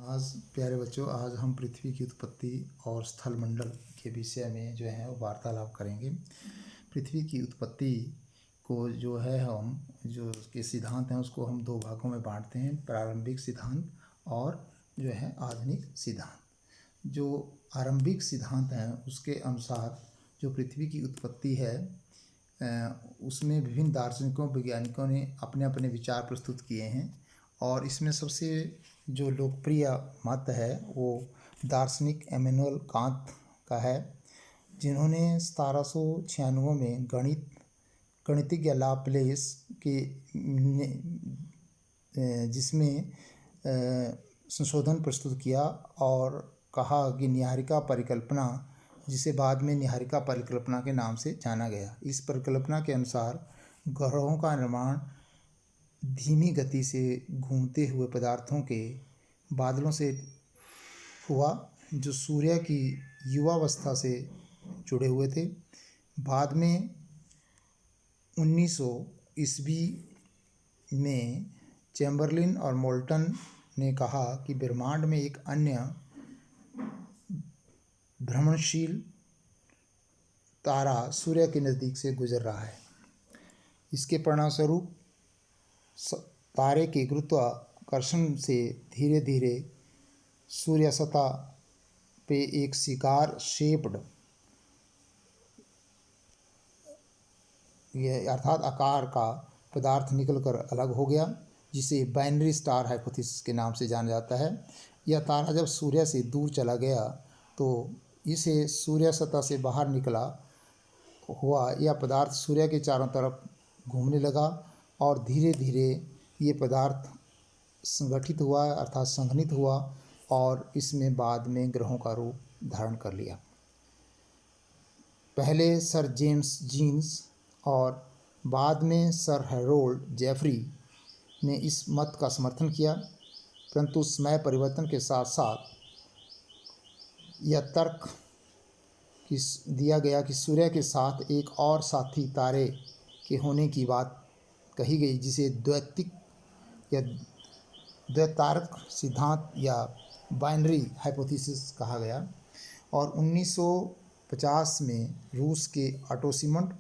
आज प्यारे बच्चों, आज हम पृथ्वी की उत्पत्ति और स्थल मंडल के विषय में जो है वो वार्तालाप करेंगे। पृथ्वी की उत्पत्ति को जो है हम जो उसके सिद्धांत हैं उसको हम दो भागों में बांटते हैं, प्रारंभिक सिद्धांत और जो है आधुनिक सिद्धांत। जो आरंभिक सिद्धांत हैं उसके अनुसार जो पृथ्वी की उत्पत्ति है उसमें विभिन्न दार्शनिकों वैज्ञानिकों ने अपने अपने विचार प्रस्तुत किए हैं और इसमें सबसे जो लोकप्रिय मत है वो दार्शनिक इमैनुअल कांत का है, जिन्होंने 1796 में गणितज्ञ लाप्लेस के जिसमें संशोधन प्रस्तुत किया और कहा कि नीहारिका परिकल्पना, जिसे बाद में नीहारिका परिकल्पना के नाम से जाना गया। इस परिकल्पना के अनुसार ग्रहों का निर्माण धीमी गति से घूमते हुए पदार्थों के बादलों से हुआ, जो सूर्य की युवावस्था से जुड़े हुए थे। बाद में 1900 ईस्वी में चैम्बरलिन और मोल्टन ने कहा कि ब्रह्मांड में एक अन्य भ्रमणशील तारा सूर्य के नज़दीक से गुजर रहा है। इसके परिणामस्वरूप तारे के गुरुत्वाकर्षण से धीरे धीरे सूर्य सतह पे एक सिगार शेप्ड अर्थात आकार का पदार्थ निकलकर अलग हो गया, जिसे बाइनरी स्टार हाइपोथेसिस के नाम से जाना जाता है। यह तारा जब सूर्य से दूर चला गया तो इसे सूर्य सतह से बाहर निकला हुआ यह पदार्थ सूर्य के चारों तरफ घूमने लगा और धीरे धीरे ये पदार्थ संगठित हुआ अर्थात संघनित हुआ और इसमें बाद में ग्रहों का रूप धारण कर लिया। पहले सर जेम्स जीन्स और बाद में सर हैरोल्ड जेफरी ने इस मत का समर्थन किया, परंतु समय परिवर्तन के साथ साथ यह तर्क दिया गया कि सूर्य के साथ एक और साथी तारे के होने की बात कही गई, जिसे द्वैतिक या द्वैतारक सिद्धांत या बाइनरी हाइपोथेसिस कहा गया। और 1950 में रूस के ऑटो सिमंड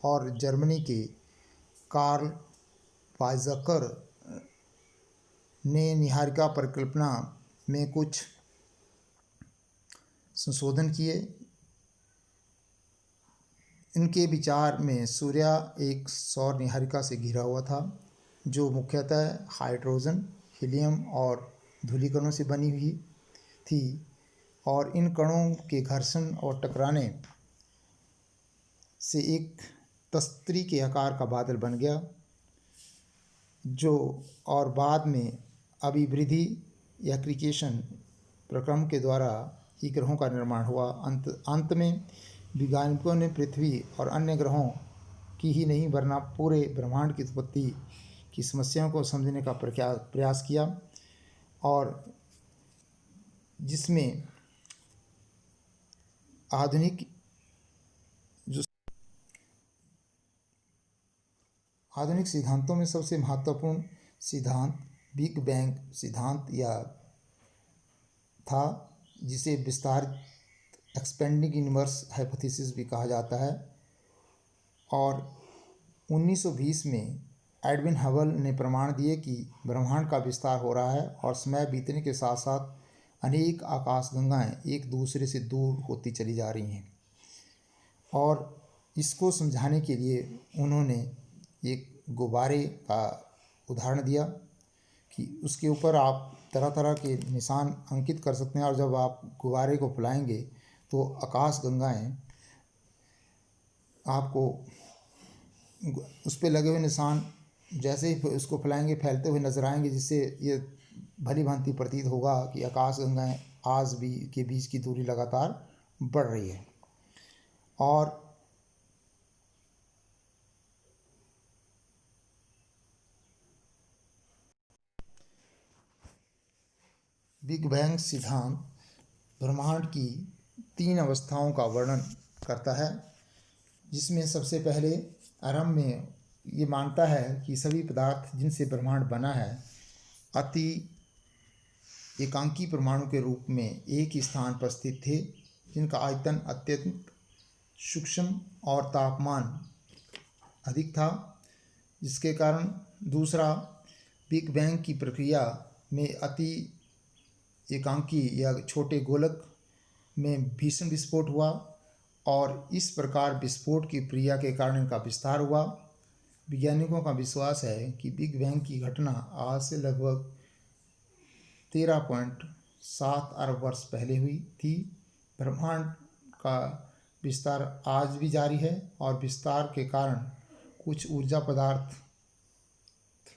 और जर्मनी के कार्ल वाइज़कर ने नीहारिका परिकल्पना में कुछ संशोधन किए। इनके विचार में सूर्य एक सौर नीहारिका से घिरा हुआ था, जो मुख्यतः हाइड्रोजन, हीलियम और धूलिकणों से बनी हुई थी, और इन कणों के घर्षण और टकराने से एक तस्तरी के आकार का बादल बन गया, जो और बाद में अभिवृद्धि या क्रिकेशन प्रक्रम के द्वारा ही ग्रहों का निर्माण हुआ। अंत में वैज्ञानिकों ने पृथ्वी और अन्य ग्रहों की ही नहीं वरना पूरे ब्रह्मांड की उत्पत्ति की समस्याओं को समझने का प्रयास किया, और जिसमें आधुनिक सिद्धांतों में सबसे महत्वपूर्ण सिद्धांत बिग बैंग सिद्धांत या था, जिसे विस्तारित एक्सपेंडिंग यूनिवर्स हाइपोथेसिस भी कहा जाता है। और 1920 में एडविन हबल ने प्रमाण दिए कि ब्रह्मांड का विस्तार हो रहा है और समय बीतने के साथ साथ अनेक आकाशगंगाएं एक दूसरे से दूर होती चली जा रही हैं। और इसको समझाने के लिए उन्होंने एक गुब्बारे का उदाहरण दिया कि उसके ऊपर आप तरह तरह के निशान अंकित कर सकते हैं, और जब आप गुब्बारे को फैलाएंगे तो आकाशगंगाएं आपको उस पर लगे हुए निशान जैसे ही उसको फैलाएंगे फैलते हुए नजर आएंगे, जिससे ये भली भांति प्रतीत होगा कि आकाशगंगाएं आज भी के बीच की दूरी लगातार बढ़ रही है। और बिग बैंग सिद्धांत ब्रह्मांड की 3 अवस्थाओं का वर्णन करता है, जिसमें सबसे पहले आरंभ में ये मानता है कि सभी पदार्थ जिनसे ब्रह्मांड बना है अति एकांकी परमाणु के रूप में एक ही स्थान पर स्थित थे, जिनका आयतन अत्यंत सूक्ष्म और तापमान अधिक था, जिसके कारण दूसरा बिग बैंग की प्रक्रिया में अति एकांकी या छोटे गोलक में भीषण विस्फोट हुआ और इस प्रकार विस्फोट की क्रिया के कारण इनका विस्तार हुआ। वैज्ञानिकों का विश्वास है कि बिग बैंग की घटना आज से लगभग 13.7 अरब वर्ष पहले हुई थी। ब्रह्मांड का विस्तार आज भी जारी है और विस्तार के कारण कुछ ऊर्जा पदार्थ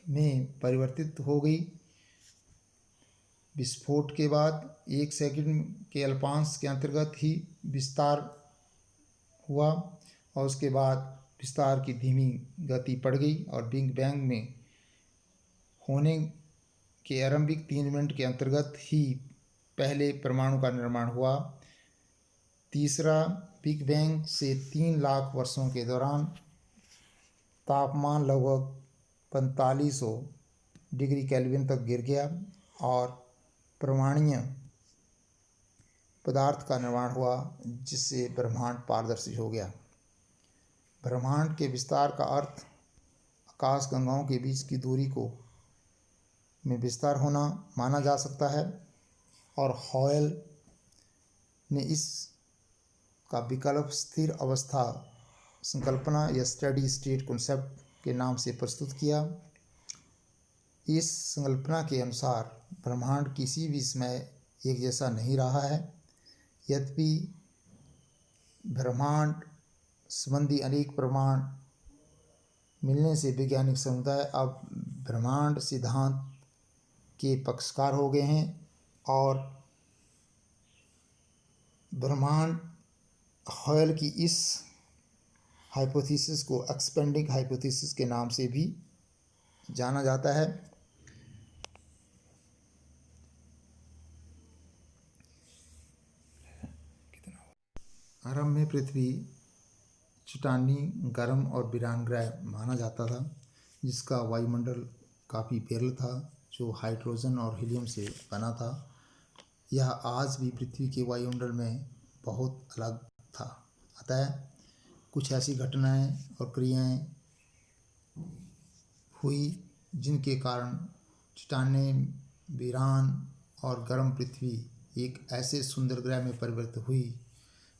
में परिवर्तित हो गई। विस्फोट के बाद 1 सेकंड के अल्पांश के अंतर्गत ही विस्तार हुआ और उसके बाद विस्तार की धीमी गति पड़ गई और बिग बैंग में होने के आरंभिक 3 मिनट के अंतर्गत ही पहले परमाणु का निर्माण हुआ। तीसरा, बिग बैंग से 3 लाख वर्षों के दौरान तापमान लगभग 4500 डिग्री केल्विन तक गिर गया और परमाणुीय पदार्थ का निर्माण हुआ, जिससे ब्रह्मांड पारदर्शी हो गया। ब्रह्मांड के विस्तार का अर्थ आकाश गंगाओं के बीच की दूरी को में विस्तार होना माना जा सकता है और हॉयल ने इस का विकल्प स्थिर अवस्था संकल्पना या स्टेडी स्टेट कॉन्सेप्ट के नाम से प्रस्तुत किया। इस संकल्पना के अनुसार ब्रह्मांड किसी भी समय एक जैसा नहीं रहा है। यद्यपि ब्रह्मांड संबंधी अनेक प्रमाण मिलने से वैज्ञानिक समुदाय अब ब्रह्मांड सिद्धांत के पक्षकार हो गए हैं और ब्रह्मांड हॉयल की इस हाइपोथेसिस को एक्सपेंडिंग हाइपोथेसिस के नाम से भी जाना जाता है। आरंभ में पृथ्वी चट्टानी, गर्म और वीरान ग्रह माना जाता था, जिसका वायुमंडल काफ़ी विरल था, जो हाइड्रोजन और हीलियम से बना था। यह आज भी पृथ्वी के वायुमंडल में बहुत अलग था। अतः कुछ ऐसी घटनाएं और क्रियाएं हुई जिनके कारण चट्टानें, वीरान और गर्म पृथ्वी एक ऐसे सुंदर ग्रह में परिवर्तित हुई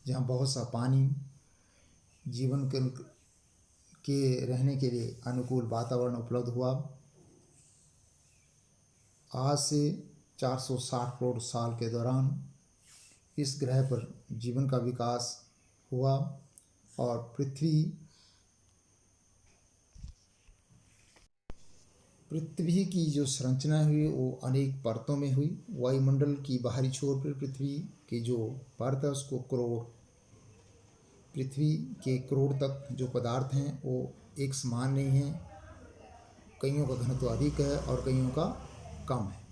जहाँ बहुत सा पानी, जीवन के रहने के लिए अनुकूल वातावरण उपलब्ध हुआ। आज से 460 करोड़ साल के दौरान इस ग्रह पर जीवन का विकास हुआ और पृथ्वी की जो संरचना हुई वो अनेक परतों में हुई। वायुमंडल की बाहरी छोर पर पृथ्वी की जो परत है उसको करोड़, पृथ्वी के करोड़ तक जो पदार्थ हैं वो एक समान नहीं है। कईयों का घनत्व अधिक है और कईयों का कम है।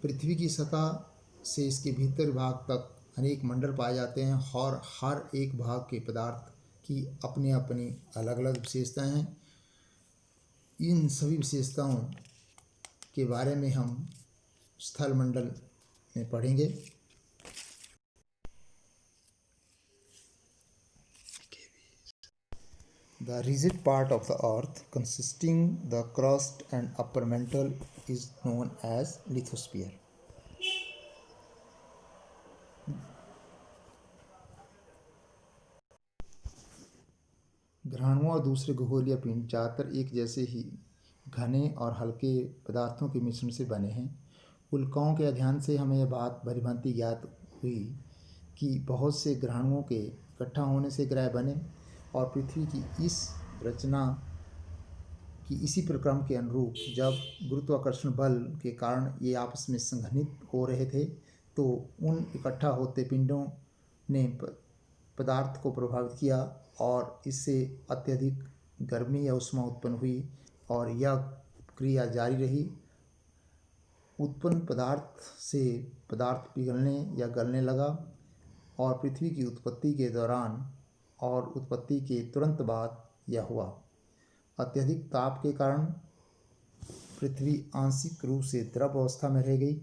पृथ्वी की सतह से इसके भीतर भाग तक अनेक मंडल पाए जाते हैं और हर एक भाग के पदार्थ की अपनी अपनी अलग अलग विशेषताएं हैं। इन सभी विशेषताओं के बारे में हम स्थल मंडल में पढ़ेंगे। The rigid part of the earth consisting the crust and upper mantle is known as lithosphere. ग्रहाणुओं और दूसरे खगोलीय पिंड ज़्यादातर एक जैसे ही घने और हल्के पदार्थों के मिश्रण से बने हैं। उल्काओं के अध्ययन से हमें यह बात भलीभांति ज्ञात हुई कि बहुत से ग्रहाणुओं के इकट्ठा होने से ग्रह बने और पृथ्वी की इस रचना की इसी प्रक्रम के अनुरूप जब गुरुत्वाकर्षण बल के कारण ये आपस में संघनित हो रहे थे तो उन इकट्ठा होते पिंडों ने पदार्थ को प्रभावित किया और इससे अत्यधिक गर्मी या ऊष्मा उत्पन्न हुई और यह क्रिया जारी रही। उत्पन्न पदार्थ से पदार्थ पिघलने या गलने लगा और पृथ्वी की उत्पत्ति के दौरान और उत्पत्ति के तुरंत बाद यह हुआ। अत्यधिक ताप के कारण पृथ्वी आंशिक रूप से द्रव अवस्था में रह गई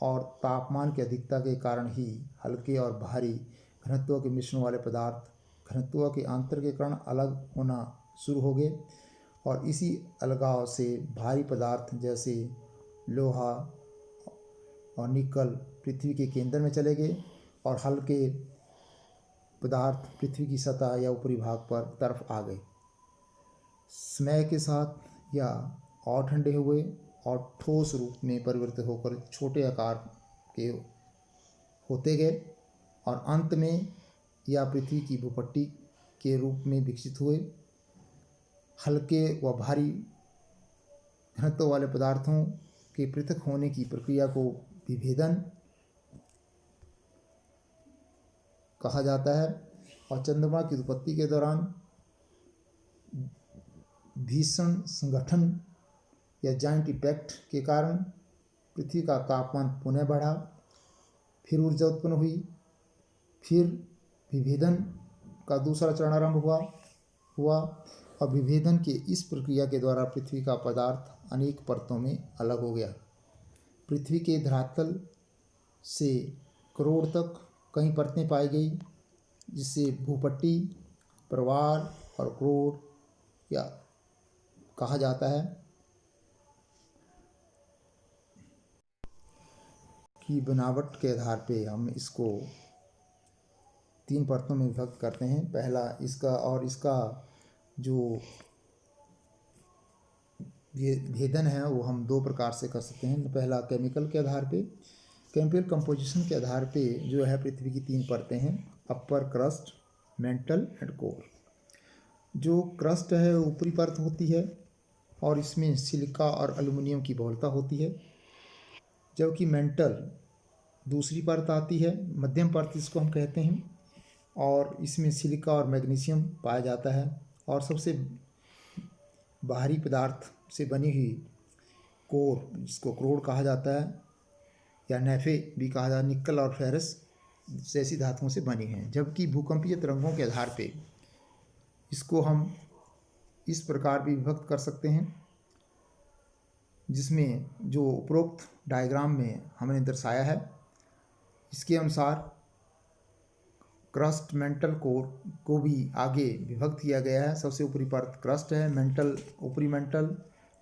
और तापमान की अधिकता के कारण ही हल्के और भारी घनत्व के मिश्रण वाले पदार्थ घनत्व के अंतर के कारण अलग होना शुरू हो गए और इसी अलगाव से भारी पदार्थ जैसे लोहा और निकल पृथ्वी के केंद्र में चले गए और हल्के पदार्थ पृथ्वी की सतह या ऊपरी भाग पर तरफ आ गए। समय के साथ यह और ठंडे हुए और ठोस रूप में परिवर्तित होकर छोटे आकार के होते गए और अंत में यह पृथ्वी की भूपट्टी के रूप में विकसित हुए। हल्के व भारी घनत्व वाले पदार्थों के पृथक होने की प्रक्रिया को विभेदन कहा जाता है और चंद्रमा की उत्पत्ति के दौरान भीषण संगठन या जाइंट इम्पैक्ट के कारण पृथ्वी का तापमान पुनः बढ़ा, फिर ऊर्जा उत्पन्न हुई, फिर विभेदन का दूसरा चरण आरंभ हुआ और विभेदन के इस प्रक्रिया के द्वारा पृथ्वी का पदार्थ अनेक परतों में अलग हो गया। पृथ्वी के धरातल से करोड़ तक कई परतें पाई गई जिसे भूपट्टी, प्रवाल और करोड़ या कहा जाता है की बनावट के आधार पे हम इसको 3 परतों में विभक्त करते हैं। पहला इसका जो भेदन है वो हम 2 प्रकार से कर सकते हैं। पहला केमिकल के आधार पे, केमिकल कंपोजिशन के आधार पे जो है पृथ्वी की 3 परतें हैं, अपर क्रस्ट, मेंटल एंड कोर। जो क्रस्ट है वो ऊपरी परत होती है और इसमें सिलिका और एल्युमिनियम की बहुलता होती है, जबकि मेंटल दूसरी परत आती है, मध्यम परत इसको हम कहते हैं और इसमें सिलिका और मैग्नीशियम पाया जाता है और सबसे बाहरी पदार्थ से बनी हुई कोर, जिसको क्रोड कहा जाता है या नेफे भी कहा जाता है, निकल और फेरस जैसी धातुओं से बनी हैं। जबकि भूकंपीय तरंगों के आधार पे इसको हम इस प्रकार भी विभक्त कर सकते हैं, जिसमें जो उपरोक्त डायग्राम में हमने दर्शाया है इसके अनुसार क्रस्ट, मेंटल, कोर को भी आगे विभक्त किया गया है। सबसे ऊपरी परत क्रस्ट है, मेंटल ऊपरी मेंटल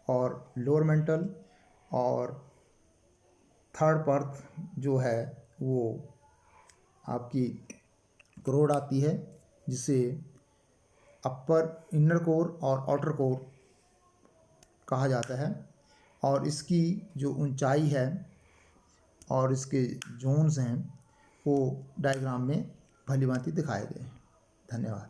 और लोअर मेंटल, और थर्ड परत जो है वो आपकी क्रोड आती है, जिसे अपर इनर कोर और आउटर कोर कहा जाता है और इसकी जो ऊंचाई है और इसके जोन्स हैं वो डायग्राम में भलीभांति दिखाए गए हैं। धन्यवाद।